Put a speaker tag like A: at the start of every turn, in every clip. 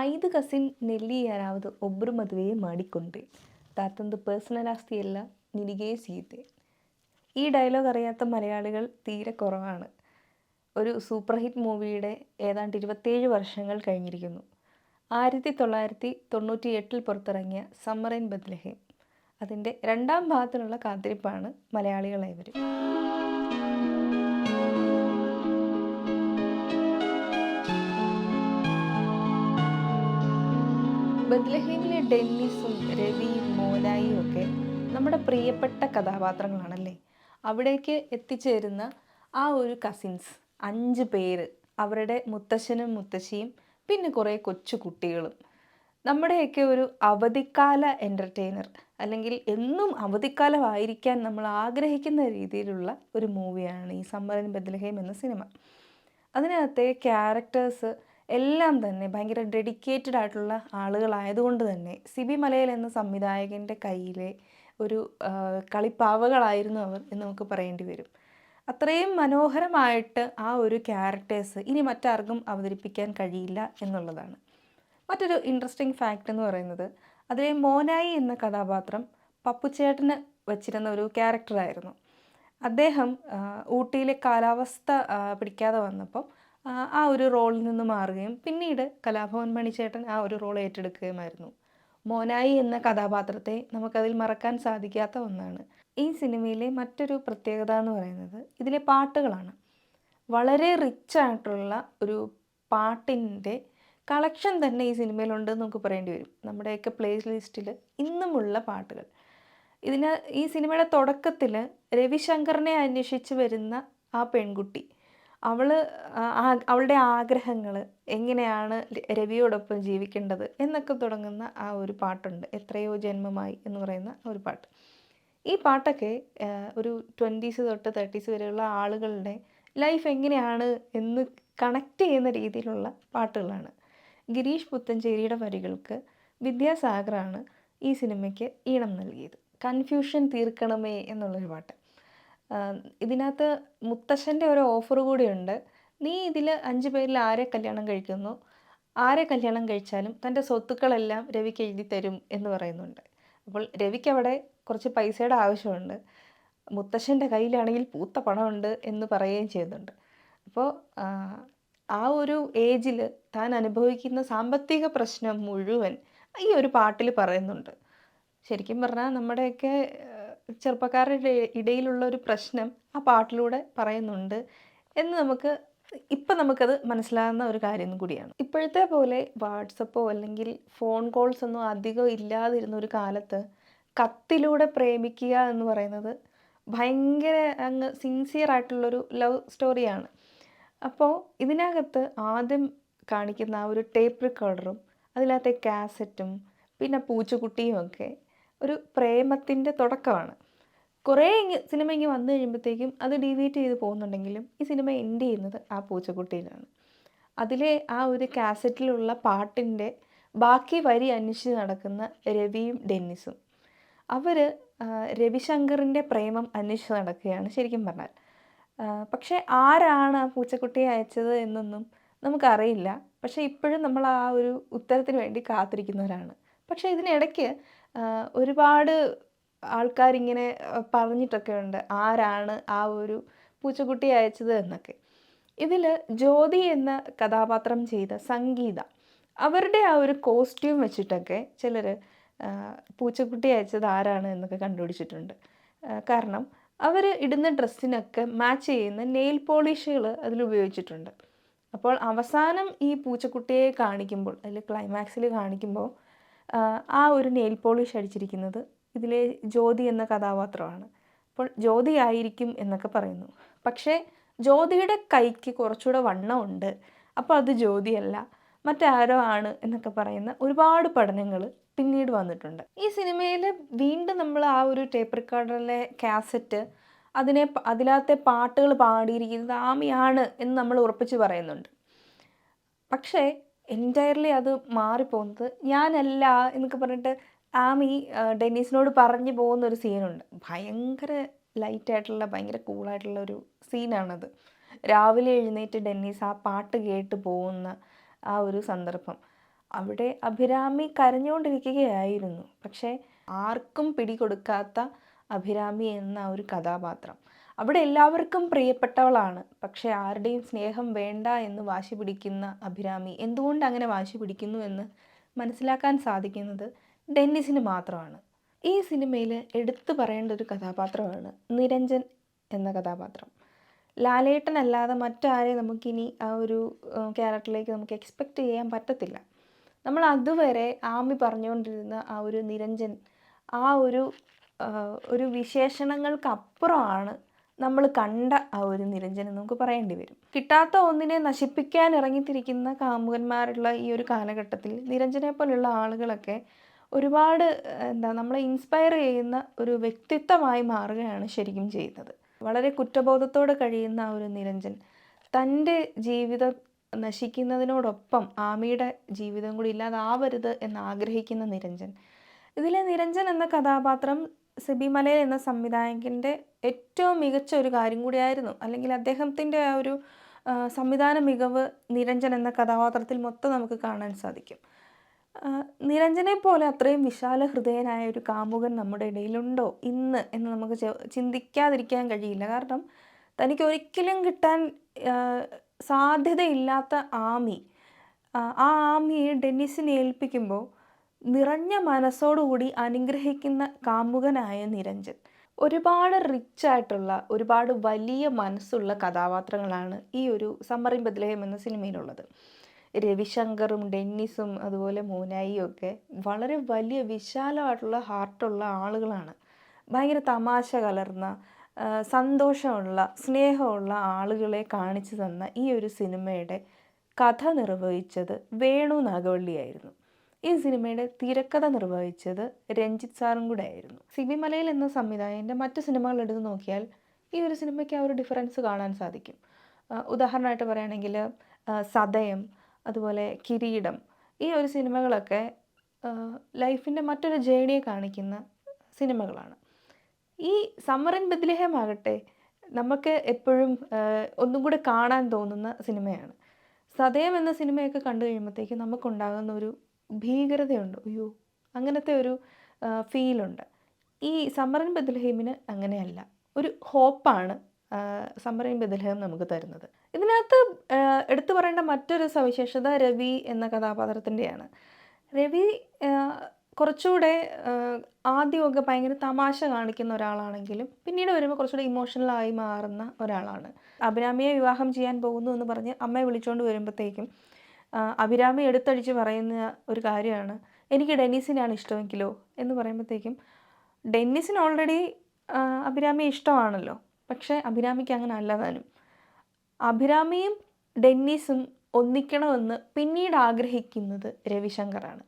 A: ಐದು ಕಸಿನ್ ನೆಲ್ಲಿ ಯಾರಾவது ಒಬ್ಬರು ಮದುವೆಯೇ ಮಾಡಿಕೊಂಡ್ರೆ ತಾತಂದು പേഴ്സണൽ ആസ്തിയല്ല നിനകേ സീതെ. ഈ ഡയലോഗ് അറിയാത്ത മലയാളികൾ തീരെ കുറവാണ്. ഒരു സൂപ്പർ ഹിറ്റ് മൂവിയുടെ ഏതാണ്ട് 27 വർഷങ്ങൾ കഴിഞ്ഞിരിക്കുന്നു. 1998 പുറത്തിറങ്ങിയ സമ്മർ ഇൻ ബത്ലഹേം. അതിൻ്റെ രണ്ടാം ഭാഗത്തിനുള്ള കാത്തിരിപ്പാണ് മലയാളികളേവരും. ബത്ലഹേമിലെ ഡെന്നിസും രവിയും മോനായിയും ഒക്കെ നമ്മുടെ പ്രിയപ്പെട്ട കഥാപാത്രങ്ങളാണല്ലേ. അവിടേക്ക് എത്തിച്ചേരുന്ന ആ ഒരു കസിൻസ് 5 പേര്, അവരുടെ മുത്തശ്ശനും മുത്തശ്ശിയും പിന്നെ കുറേ കൊച്ചു കുട്ടികളും, നമ്മുടെയൊക്കെ ഒരു അവധിക്കാല എൻ്റർടൈനർ, അല്ലെങ്കിൽ എന്നും അവധിക്കാലമായിരിക്കാൻ നമ്മൾ ആഗ്രഹിക്കുന്ന രീതിയിലുള്ള ഒരു മൂവിയാണ് ഈ സമ്മർ ഇൻ ബത്ലഹേം എന്ന സിനിമ. അതിനകത്തെ ക്യാരക്ടേഴ്സ് എല്ലാം തന്നെ ഭയങ്കര ഡെഡിക്കേറ്റഡ് ആയിട്ടുള്ള ആളുകളായതുകൊണ്ട് തന്നെ സിബി മലയിൽ എന്ന സംവിധായകൻ്റെ കയ്യിലെ ഒരു കളിപ്പാവകളായിരുന്നു അവർ എന്ന് നമുക്ക് പറയേണ്ടി വരും. അത്രയും മനോഹരമായിട്ട് ആ ഒരു ക്യാരക്ടേഴ്സ് ഇനി മറ്റാർക്കും അവതരിപ്പിക്കാൻ കഴിയില്ല എന്നുള്ളതാണ്. മറ്റൊരു ഇൻട്രസ്റ്റിംഗ് ഫാക്റ്റ് എന്ന് പറയുന്നത്, അതിലെ മോനായി എന്ന കഥാപാത്രം പപ്പുച്ചേട്ടന് വച്ചിരുന്ന ഒരു ക്യാരക്ടറായിരുന്നു. അദ്ദേഹം ഊട്ടിയിലെ കാലാവസ്ഥ പിടിക്കാതെ വന്നപ്പോൾ ആ ഒരു റോളിൽ നിന്ന് മാറുകയും പിന്നീട് കലാഭവൻ മണിച്ചേട്ടൻ ആ ഒരു റോൾ ഏറ്റെടുക്കുകയുമായിരുന്നു. മോനായി എന്ന കഥാപാത്രത്തെ നമുക്കതിൽ മറക്കാൻ സാധിക്കാത്ത ഒന്നാണ്. ഈ സിനിമയിലെ മറ്റൊരു പ്രത്യേകത എന്ന് പറയുന്നത് ഇതിലെ പാട്ടുകളാണ്. വളരെ റിച്ച് ആയിട്ടുള്ള ഒരു പാട്ടിൻ്റെ കളക്ഷൻ തന്നെ ഈ സിനിമയിലുണ്ടെന്ന് നമുക്ക് പറയേണ്ടി വരും. നമ്മുടെയൊക്കെ പ്ലേ ലിസ്റ്റിൽ ഇന്നുമുള്ള പാട്ടുകൾ. ഈ സിനിമയുടെ തുടക്കത്തിൽ രവിശങ്കറിനെ അന്വേഷിച്ച് വരുന്ന ആ പെൺകുട്ടി, അവളുടെ ആഗ്രഹങ്ങൾ എങ്ങനെയാണ് രവിയോടൊപ്പം ജീവിക്കേണ്ടത് എന്നൊക്കെ തുടങ്ങുന്ന ആ ഒരു പാട്ടുണ്ട്, എത്രയോ ജന്മമായി എന്ന് പറയുന്ന ഒരു പാട്ട്. ഈ പാട്ടൊക്കെ ഒരു 20s തൊട്ട് 30s വരെയുള്ള ആളുകളുടെ ലൈഫ് എങ്ങനെയാണ് എന്ന് കണക്ട് ചെയ്യുന്ന രീതിയിലുള്ള പാട്ടുകളാണ്. ഗിരീഷ് പുത്തഞ്ചേരിയുടെ വരികൾക്ക് വിദ്യാസാഗറാണ് ഈ സിനിമയ്ക്ക് ഈണം നൽകിയത്. കൺഫ്യൂഷൻ തീർക്കണമേ എന്നുള്ളൊരു പാട്ട്. ഇതിനകത്ത് മുത്തശ്ശൻ്റെ ഒരു ഓഫർ കൂടിയുണ്ട്. നീ ഇതിൽ 5 പേരിൽ ആരെ കല്യാണം കഴിക്കുന്നു, ആരെ കല്യാണം കഴിച്ചാലും തൻ്റെ സ്വത്തുക്കളെല്ലാം രവിക്ക് എഴുതി തരും എന്ന് പറയുന്നുണ്ട്. അപ്പോൾ രവിക്ക് അവിടെ കുറച്ച് പൈസയുടെ ആവശ്യമുണ്ട്, മുത്തശ്ശൻ്റെ കയ്യിലാണെങ്കിൽ പൂത്ത പണമുണ്ട് എന്ന് പറയുകയും ചെയ്യുന്നുണ്ട്. അപ്പോൾ ആ ഒരു ഏജിൽ താൻ അനുഭവിക്കുന്ന സാമ്പത്തിക പ്രശ്നം മുഴുവൻ ഈ ഒരു പാട്ടിൽ പറയുന്നുണ്ട്. ശരിക്കും പറഞ്ഞാൽ നമ്മുടെയൊക്കെ ചെറുപ്പക്കാരുടെ ഇടയിലുള്ള ഒരു പ്രശ്നം ആ പാട്ടിലൂടെ പറയുന്നുണ്ട് എന്ന് നമുക്കത് മനസ്സിലാകുന്ന ഒരു കാര്യം കൂടിയാണ്. ഇപ്പോഴത്തെ പോലെ വാട്സപ്പോ അല്ലെങ്കിൽ ഫോൺ കോൾസ് ഒന്നും അധികം ഇല്ലാതിരുന്ന ഒരു കാലത്ത് കത്തിലൂടെ പ്രേമിക്കുക എന്ന് പറയുന്നത് ഭയങ്കര അങ്ങ് സിൻസിയർ ആയിട്ടുള്ളൊരു ലവ് സ്റ്റോറിയാണ്. അപ്പോൾ ഇതിനകത്ത് ആദ്യം കാണിക്കുന്ന ആ ഒരു ടേപ്പ് റെക്കോർഡറും അതിനകത്തെ കാസറ്റും പിന്നെ പൂച്ചക്കുട്ടിയും ഒക്കെ ഒരു പ്രേമത്തിൻ്റെ തുടക്കമാണ്. കുറേ സിനിമ ഇങ്ങനെ വന്നു കഴിയുമ്പോഴത്തേക്കും അത് ഡിലീറ്റ് ചെയ്ത് പോകുന്നുണ്ടെങ്കിലും ഈ സിനിമ എൻഡ് ചെയ്യുന്നത് ആ പൂച്ചക്കുട്ടിയിലാണ്. അതിലെ ആ ഒരു കാസറ്റിലുള്ള പാട്ടിൻ്റെ ബാക്കി വരി അന്വേഷിച്ച് നടക്കുന്ന രവിയും ഡെന്നിസും, അവർ രവിശങ്കറിൻ്റെ പ്രേമം അന്വേഷിച്ച് നടക്കുകയാണ് ശരിക്കും പറഞ്ഞാൽ. പക്ഷേ ആരാണ് ആ പൂച്ചക്കുട്ടിയെ അയച്ചത് എന്നൊന്നും നമുക്കറിയില്ല. പക്ഷേ ഇപ്പോഴും നമ്മൾ ആ ഒരു ഉത്തരത്തിന് വേണ്ടി കാത്തിരിക്കുന്നവരാണ്. പക്ഷേ ഇതിനിടയ്ക്ക് ഒരുപാട് ആൾക്കാരിങ്ങനെ പറഞ്ഞിട്ടൊക്കെ ഉണ്ട് ആരാണ് ആ ഒരു പൂച്ചക്കുട്ടിയെ അയച്ചത് എന്നൊക്കെ. ഇതിൽ ജ്യോതി എന്ന കഥാപാത്രം ചെയ്ത സംഗീത, അവരുടെ ആ ഒരു കോസ്റ്റ്യൂം വെച്ചിട്ടൊക്കെ ചിലർ പൂച്ചക്കുട്ടി അയച്ചത് ആരാണ് എന്നൊക്കെ കണ്ടുപിടിച്ചിട്ടുണ്ട്. കാരണം അവർ ഇടുന്ന ഡ്രസ്സിനൊക്കെ മാച്ച് ചെയ്യുന്ന നെയിൽ പോളിഷുകൾ അതിലുപയോഗിച്ചിട്ടുണ്ട്. അപ്പോൾ അവസാനം ഈ പൂച്ചക്കുട്ടിയെ കാണിക്കുമ്പോൾ, അതിൽ ക്ലൈമാക്സിൽ കാണിക്കുമ്പോൾ ആ ഒരു നെയിൽ പോളിഷ് അടിച്ചിരിക്കുന്നത് ഇതിലെ ജ്യോതി എന്ന കഥാപാത്രമാണ്. അപ്പോൾ ജ്യോതി ആയിരിക്കും എന്നൊക്കെ പറയുന്നു. പക്ഷേ ജ്യോതിയുടെ കൈക്ക് കുറച്ചുകൂടെ വണ്ണമുണ്ട്, അപ്പോൾ അത് ജ്യോതിയല്ല മറ്റാരോ ആണ് എന്നൊക്കെ പറയുന്ന ഒരുപാട് പഠനങ്ങൾ പിന്നീട് വന്നിട്ടുണ്ട്. ഈ സിനിമയിൽ വീണ്ടും നമ്മൾ ആ ഒരു ടേപ്പ് റെക്കോർഡറിലെ കാസറ്റ്, അതിനകത്തെ പാട്ടുകൾ പാടിയിരിക്കുന്നത് ആമിയാണ് എന്ന് നമ്മൾ ഉറപ്പിച്ച് പറയുന്നുണ്ട്. പക്ഷേ എൻറ്റയർലി അത് മാറിപ്പോകുന്നത് ഞാനല്ല എന്നൊക്കെ പറഞ്ഞിട്ട് ആമി ഡെന്നീസിനോട് പറഞ്ഞു പോകുന്നൊരു സീനുണ്ട്. ഭയങ്കര ലൈറ്റായിട്ടുള്ള ഭയങ്കര കൂളായിട്ടുള്ള ഒരു സീനാണത്. രാവിലെ എഴുന്നേറ്റ് ഡെന്നീസ് ആ പാട്ട് കേട്ട് പോകുന്ന ആ ഒരു സന്ദർഭം, അവിടെ അഭിരാമി കരഞ്ഞുകൊണ്ടിരിക്കുകയായിരുന്നു. പക്ഷേ ആർക്കും പിടികൊടുക്കാത്ത അഭിരാമി എന്ന ഒരു കഥാപാത്രം. അവിടെ എല്ലാവർക്കും പ്രിയപ്പെട്ടവളാണ്. പക്ഷേ ആരുടെയും സ്നേഹം വേണ്ട എന്ന് വാശി പിടിക്കുന്ന അഭിരാമി എന്തുകൊണ്ട് അങ്ങനെ വാശി പിടിക്കുന്നു എന്ന് മനസ്സിലാക്കാൻ സാധിക്കുന്നത് ഡെന്നിസിന് മാത്രമാണ്. ഈ സിനിമയിൽ എടുത്തു പറയേണ്ട ഒരു കഥാപാത്രമാണ് നിരഞ്ജൻ എന്ന കഥാപാത്രം. ലാലേട്ടനല്ലാതെ മറ്റാരെയും നമുക്കിനി ആ ഒരു ക്യാരക്ടറിലേക്ക് നമുക്ക് എക്സ്പെക്റ്റ് ചെയ്യാൻ പറ്റത്തില്ല. നമ്മൾ അതുവരെ ആമി പറഞ്ഞുകൊണ്ടിരുന്ന ആ ഒരു നിരഞ്ജൻ, ആ ഒരു വിശേഷണങ്ങൾക്കപ്പുറമാണ് നമ്മൾ കണ്ട ആ ഒരു നിരഞ്ജൻ എന്ന് നമുക്ക് പറയേണ്ടി വരും. കിട്ടാത്ത ഒന്നിനെ നശിപ്പിക്കാൻ ഇറങ്ങിത്തിരിക്കുന്ന കാമുകന്മാരുള്ള ഈ ഒരു കാലഘട്ടത്തിൽ നിരഞ്ജനെ പോലുള്ള ആളുകളൊക്കെ ഒരുപാട് നമ്മളെ ഇൻസ്പയർ ചെയ്യുന്ന ഒരു വ്യക്തിത്വമായി മാറുകയാണ് ശരിക്കും ചെയ്യുന്നത്. വളരെ കുറ്റബോധത്തോടെ കഴിയുന്ന ആ ഒരു നിരഞ്ജൻ തൻ്റെ ജീവിതം നശിക്കുന്നതിനോടൊപ്പം ആമിയുടെ ജീവിതം കൂടി ഇല്ലാതാവരുത് എന്നാഗ്രഹിക്കുന്ന നിരഞ്ജൻ. ഇതിലെ നിരഞ്ജൻ എന്ന കഥാപാത്രം സിബി മലയിൽ എന്ന സംവിധായകൻ്റെ ഏറ്റവും മികച്ച ഒരു കാര്യം കൂടിയായിരുന്നു. അല്ലെങ്കിൽ അദ്ദേഹത്തിൻ്റെ ആ ഒരു സംവിധാന മികവ് നിരഞ്ജൻ എന്ന കഥാപാത്രത്തിൽ മൊത്തം നമുക്ക് കാണാൻ സാധിക്കും. നിരഞ്ജനെ പോലെ അത്രയും വിശാല ഹൃദയനായ ഒരു കാമുകൻ നമ്മുടെ ഇടയിലുണ്ടോ ഇന്ന് എന്ന് നമുക്ക് ചിന്തിക്കാതിരിക്കാൻ കഴിയില്ല. കാരണം തനിക്ക് ഒരിക്കലും കിട്ടാൻ സാധ്യതയില്ലാത്ത ആമി, ആ ആമിയെ ഡെന്നിസിനെ ഏൽപ്പിക്കുമ്പോൾ നിറഞ്ഞ മനസ്സോടുകൂടി അനുഗ്രഹിക്കുന്ന കാമുകനായ നിരഞ്ജൻ. ഒരുപാട് റിച്ചായിട്ടുള്ള, ഒരുപാട് വലിയ മനസ്സുള്ള കഥാപാത്രങ്ങളാണ് ഈ ഒരു സമ്മർ ഇൻ ബത്ലഹേം എന്ന സിനിമയിലുള്ളത്. രവിശങ്കറും ഡെന്നിസും അതുപോലെ മോനായിയും ഒക്കെ വളരെ വലിയ വിശാലമായിട്ടുള്ള ഹാർട്ടുള്ള ആളുകളാണ്. ഭയങ്കര തമാശ കലർന്ന, സന്തോഷമുള്ള, സ്നേഹമുള്ള ആളുകളെ കാണിച്ചു തന്ന ഈ ഒരു സിനിമയുടെ കഥ നിർവഹിച്ചത് വേണു നാഗവള്ളിയായിരുന്നു. ഈ സിനിമയുടെ തിരക്കഥ നിർവഹിച്ചത് രഞ്ജിത്ത് സാറും കൂടെ ആയിരുന്നു. സിബി മലയിൽ എന്ന സംവിധായകൻ്റെ മറ്റു സിനിമകൾ എടുത്ത് നോക്കിയാൽ ഈ ഒരു സിനിമയ്ക്ക് ആ ഒരു ഡിഫറൻസ് കാണാൻ സാധിക്കും. ഉദാഹരണമായിട്ട് പറയുകയാണെങ്കിൽ സതയം, അതുപോലെ കിരീടം, ഈ ഒരു സിനിമകളൊക്കെ ലൈഫിൻ്റെ മറ്റൊരു ജേണിയെ കാണിക്കുന്ന സിനിമകളാണ്. ഈ സമ്മർ ഇൻ ബത്ലഹേം ആകട്ടെ നമുക്ക് എപ്പോഴും ഒന്നും കൂടെ കാണാൻ തോന്നുന്ന സിനിമയാണ്. സതയം എന്ന സിനിമയൊക്കെ കണ്ടു കഴിയുമ്പോഴത്തേക്ക് നമുക്കുണ്ടാകുന്ന ഒരു ഭീകരതയുണ്ട്. അയ്യോ, അങ്ങനത്തെ ഒരു ഫീലുണ്ട്. ഈ സമ്മർ ഇൻ ബത്ലഹേമിന് അങ്ങനെയല്ല. ഒരു ഹോപ്പാണ് സമ്മർ ഇൻ ബത്ലഹേം നമുക്ക് തരുന്നത്. ഇതിനകത്ത് എടുത്തു പറയേണ്ട മറ്റൊരു സവിശേഷത രവി എന്ന കഥാപാത്രത്തിൻ്റെയാണ്. രവി കുറച്ചുകൂടെ ആദ്യമൊക്കെ ഭയങ്കര തമാശ കാണിക്കുന്ന ഒരാളാണെങ്കിലും പിന്നീട് വരുമ്പോൾ കുറച്ചുകൂടെ ഇമോഷണലായി മാറുന്ന ഒരാളാണ്. അഭിരാമിയെ വിവാഹം ചെയ്യാൻ പോകുന്നു എന്ന് പറഞ്ഞ് അമ്മയെ വിളിച്ചുകൊണ്ട് വരുമ്പോഴത്തേക്കും അഭിരാമി എടുത്തടിച്ച് പറയുന്ന ഒരു കാര്യമാണ്, എനിക്ക് ഡെന്നിസിനെയാണ് ഇഷ്ടമെങ്കിലോ എന്ന് പറയുമ്പോഴത്തേക്കും ഡെന്നിസിന് ഓൾറെഡി അഭിരാമിയെ ഇഷ്ടമാണല്ലോ. പക്ഷേ അഭിരാമിക്ക് അങ്ങനെ അല്ലതാനും. അഭിരാമിയും ഡെന്നിസും ഒന്നിക്കണമെന്ന് പിന്നീട് ആഗ്രഹിക്കുന്നത് രവിശങ്കറാണ്.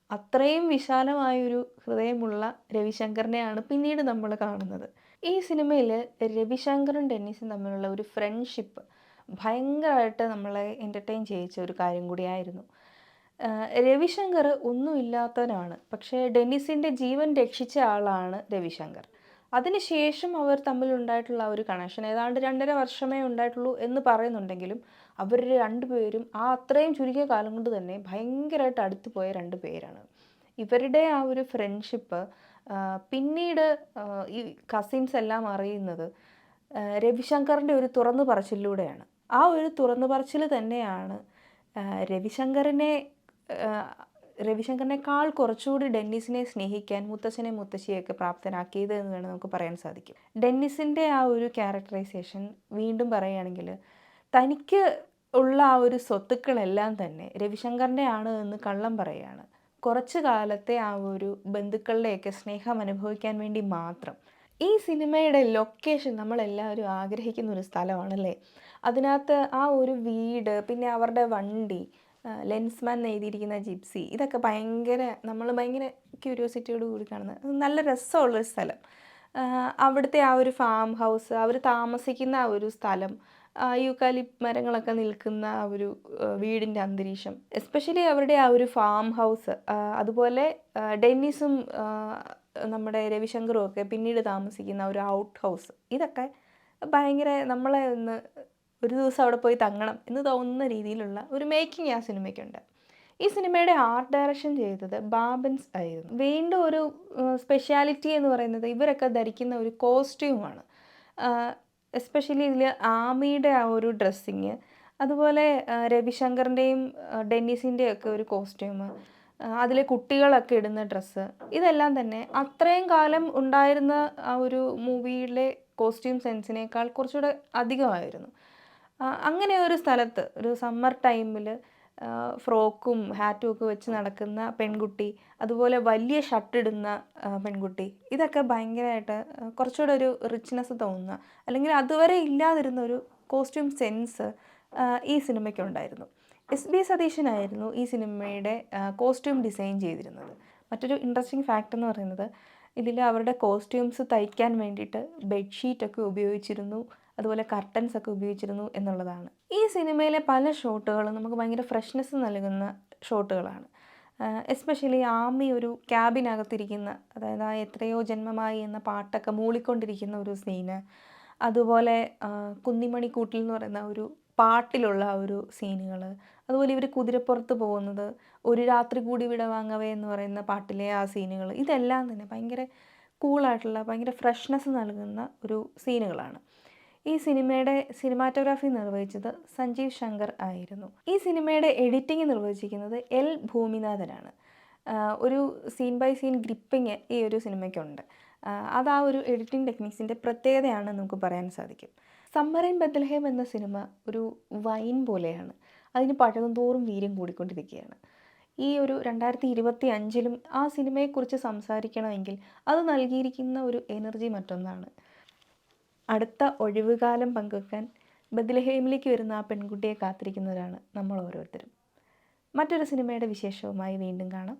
A: അത്രയും വിശാലമായൊരു ഹൃദയമുള്ള രവിശങ്കറിനെയാണ് പിന്നീട് നമ്മൾ കാണുന്നത്. ഈ സിനിമയിൽ രവിശങ്കറും ഡെന്നിസും തമ്മിലുള്ള ഒരു ഫ്രണ്ട്ഷിപ്പ് ഭയങ്കരമായിട്ട് നമ്മളെ എൻ്റർടൈൻ ചെയ്യിച്ച ഒരു കാര്യം കൂടിയായിരുന്നു. രവിശങ്കർ ഒന്നുമില്ലാത്തവനാണ്, പക്ഷേ ഡെന്നിസിൻ്റെ ജീവൻ രക്ഷിച്ച ആളാണ് രവിശങ്കർ. അതിനുശേഷം അവർ തമ്മിലുണ്ടായിട്ടുള്ള ഒരു കണക്ഷൻ ഏതാണ്ട് 2.5 വർഷമേ ഉണ്ടായിട്ടുള്ളൂ എന്ന് പറയുന്നുണ്ടെങ്കിലും അവർ രണ്ടുപേരും ആ അത്രയും ചുരുങ്ങിയ കാലം കൊണ്ട് തന്നെ ഭയങ്കരമായിട്ട് അടുത്ത് പോയ 2 പേരാണ്. ഇവരുടെ ആ ഒരു ഫ്രണ്ട്ഷിപ്പ് പിന്നീട് ഈ കസിൻസ് എല്ലാം അറിയുന്നത് രവിശങ്കറിൻ്റെ ഒരു തുറന്നു പറച്ചിലൂടെയാണ്. ആ ഒരു തുറന്നു പറച്ചിൽ തന്നെയാണ് രവിശങ്കറിനേക്കാൾ കുറച്ചുകൂടി ഡെന്നിസിനെ സ്നേഹിക്കാൻ മുത്തച്ഛനെ മുത്തശ്ശിയൊക്കെ പ്രാപ്തനാക്കിയത് എന്ന് വേണം നമുക്ക് പറയാൻ സാധിക്കും. ഡെന്നിസിൻ്റെ ആ ഒരു ക്യാരക്ടറൈസേഷൻ വീണ്ടും പറയുകയാണെങ്കിൽ തനിക്ക് ഉള്ള ആ ഒരു സ്വത്തുക്കളെല്ലാം തന്നെ രവിശങ്കറിൻ്റെ ആണ് എന്ന് കള്ളം പറയുകയാണ്. കുറച്ച് കാലത്തെ ആ ഒരു ബന്ധുക്കളുടെയൊക്കെ സ്നേഹം അനുഭവിക്കാൻ വേണ്ടി മാത്രം. ഈ സിനിമയുടെ ലൊക്കേഷൻ നമ്മളെല്ലാവരും ആഗ്രഹിക്കുന്ന ഒരു സ്ഥലമാണല്ലേ. അതിനകത്ത് ആ ഒരു വീട്, പിന്നെ അവരുടെ വണ്ടി, ലെൻസ്മാൻ എഴുതിയിരിക്കുന്ന ജിപ്സി, ഇതൊക്കെ നമ്മൾ ഭയങ്കര ക്യൂരിയോസിറ്റിയോട് കൂടി കാണുന്നത് നല്ല രസമുള്ളൊരു സ്ഥലം. അവിടുത്തെ ആ ഒരു ഫാം ഹൗസ്, അവർ താമസിക്കുന്ന ആ ഒരു സ്ഥലം, യൂക്കാലിപ്റ്റ് മരങ്ങളൊക്കെ നിൽക്കുന്ന ആ ഒരു വീടിൻ്റെ അന്തരീക്ഷം, എസ്പെഷ്യലി അവരുടെ ആ ഒരു ഫാം ഹൗസ്, അതുപോലെ ഡെന്നിസും നമ്മുടെ രവിശങ്കറും ഒക്കെ പിന്നീട് താമസിക്കുന്ന ഒരു ഔട്ട് ഹൗസ്, ഇതൊക്കെ ഭയങ്കര നമ്മളെ ഒരു ദിവസം അവിടെ പോയി തങ്ങണം എന്ന് തോന്നുന്ന രീതിയിലുള്ള ഒരു മേക്കിംഗ് ആ സിനിമയ്ക്കുണ്ട്. ഈ സിനിമയുടെ ആർട്ട് ഡയറക്ഷൻ ചെയ്തത് ബാബൻസ് ആയിരുന്നു. വീണ്ടും ഒരു സ്പെഷ്യാലിറ്റി എന്ന് പറയുന്നത് ഇവരൊക്കെ ധരിക്കുന്ന ഒരു കോസ്റ്റ്യൂമാണ്. എസ്പെഷ്യലി ഇതിൽ ആമിയുടെ ആ ഒരു ഡ്രസ്സിങ്, അതുപോലെ രവിശങ്കറിൻ്റെയും ഡെന്നിസിൻ്റെയും ഒക്കെ ഒരു കോസ്റ്റ്യൂം, അതിലെ കുട്ടികളൊക്കെ ഇടുന്ന ഡ്രസ്സ്, ഇതെല്ലാം തന്നെ അത്രയും കാലം ഉണ്ടായിരുന്ന ആ ഒരു മൂവിയിലെ കോസ്റ്റ്യൂം സെൻസിനേക്കാൾ കുറച്ചുകൂടെ അധികമായിരുന്നു. അങ്ങനെ ഒരു സ്ഥലത്ത് ഒരു സമ്മർ ടൈമിൽ ഫ്രോക്കും ഹാറ്റും ഒക്കെ വെച്ച് നടക്കുന്ന പെൺകുട്ടി, അതുപോലെ വലിയ ഷർട്ടിടുന്ന പെൺകുട്ടി, ഇതൊക്കെ ഭയങ്കരമായിട്ട് കുറച്ചുകൂടെ ഒരു റിച്ച്നെസ് തോന്നുന്ന, അല്ലെങ്കിൽ അതുവരെ ഇല്ലാതിരുന്ന ഒരു കോസ്റ്റ്യൂം സെൻസ് ഈ സിനിമയ്ക്കുണ്ടായിരുന്നു. എസ് ബി സതീശനായിരുന്നു ഈ സിനിമയുടെ കോസ്റ്റ്യൂം ഡിസൈൻ ചെയ്തിരുന്നത്. മറ്റൊരു ഇൻട്രസ്റ്റിംഗ് ഫാക്റ്റ് എന്ന് പറയുന്നത്, ഇതിൽ അവരുടെ കോസ്റ്റ്യൂംസ് തയ്ക്കാൻ വേണ്ടിയിട്ട് ബെഡ്ഷീറ്റൊക്കെ ഉപയോഗിച്ചിരുന്നു, അതുപോലെ കർട്ടൻസ് ഒക്കെ ഉപയോഗിച്ചിരുന്നു എന്നുള്ളതാണ്. ഈ സിനിമയിലെ പല ഷോട്ടുകളും നമുക്ക് ഭയങ്കര ഫ്രഷ്നെസ് നൽകുന്ന ഷോട്ടുകളാണ്. എസ്പെഷ്യലി ആമി ഒരു ക്യാബിനകത്തിരിക്കുന്ന, അതായത് ആ എത്രയോ ജന്മമായി എന്ന പാട്ടൊക്കെ മൂളിക്കൊണ്ടിരിക്കുന്ന ഒരു സീന്, അതുപോലെ കുന്നിമണിക്കൂട്ടിൽ എന്ന് പറയുന്ന ഒരു പാട്ടിലുള്ള ആ ഒരു സീനുകൾ, അതുപോലെ ഇവർ കുതിരപ്പുറത്ത് പോകുന്നത്, ഒരു രാത്രി കൂടി വിട വാങ്ങവേ എന്ന് പറയുന്ന പാട്ടിലെ ആ സീനുകൾ, ഇതെല്ലാം തന്നെ ഭയങ്കര കൂളായിട്ടുള്ള, ഭയങ്കര ഫ്രഷ്നെസ് നൽകുന്ന ഒരു സീനുകളാണ്. ഈ സിനിമയുടെ സിനിമാറ്റോഗ്രാഫി നിർവഹിച്ചത് സഞ്ജീവ് ശങ്കർ ആയിരുന്നു. ഈ സിനിമയുടെ എഡിറ്റിംഗ് നിർവഹിച്ചിരിക്കുന്നത് എൽ ഭൂമിനാഥനാണ്. ഒരു സീൻ ബൈ സീൻ ഗ്രിപ്പിങ് ഈ ഒരു സിനിമയ്ക്കുണ്ട്. അത് ആ ഒരു എഡിറ്റിംഗ് ടെക്നിക്സിൻ്റെ പ്രത്യേകതയാണെന്ന് നമുക്ക് പറയാൻ സാധിക്കും. സമ്മർ ഇൻ ബെത്ലഹേം എന്ന സിനിമ ഒരു വൈൻ പോലെയാണ്. അതിന് പഴകുന്തോറും വീര്യം കൂടിക്കൊണ്ടിരിക്കുകയാണ്. ഈ ഒരു 2025-ലും ആ സിനിമയെക്കുറിച്ച് സംസാരിക്കണമെങ്കിൽ അത് നൽകിയിരിക്കുന്ന ഒരു എനർജി മറ്റൊന്നാണ്. അടുത്ത ഒഴിവുകാലം പങ്കുവെക്കാൻ ബെത്ലഹേമിലേക്ക് വരുന്ന ആ പെൺകുട്ടിയെ കാത്തിരിക്കുന്നവരാണ് നമ്മൾ ഓരോരുത്തരും. മറ്റൊരു സിനിമയുടെ വിശേഷവുമായി വീണ്ടും കാണാം.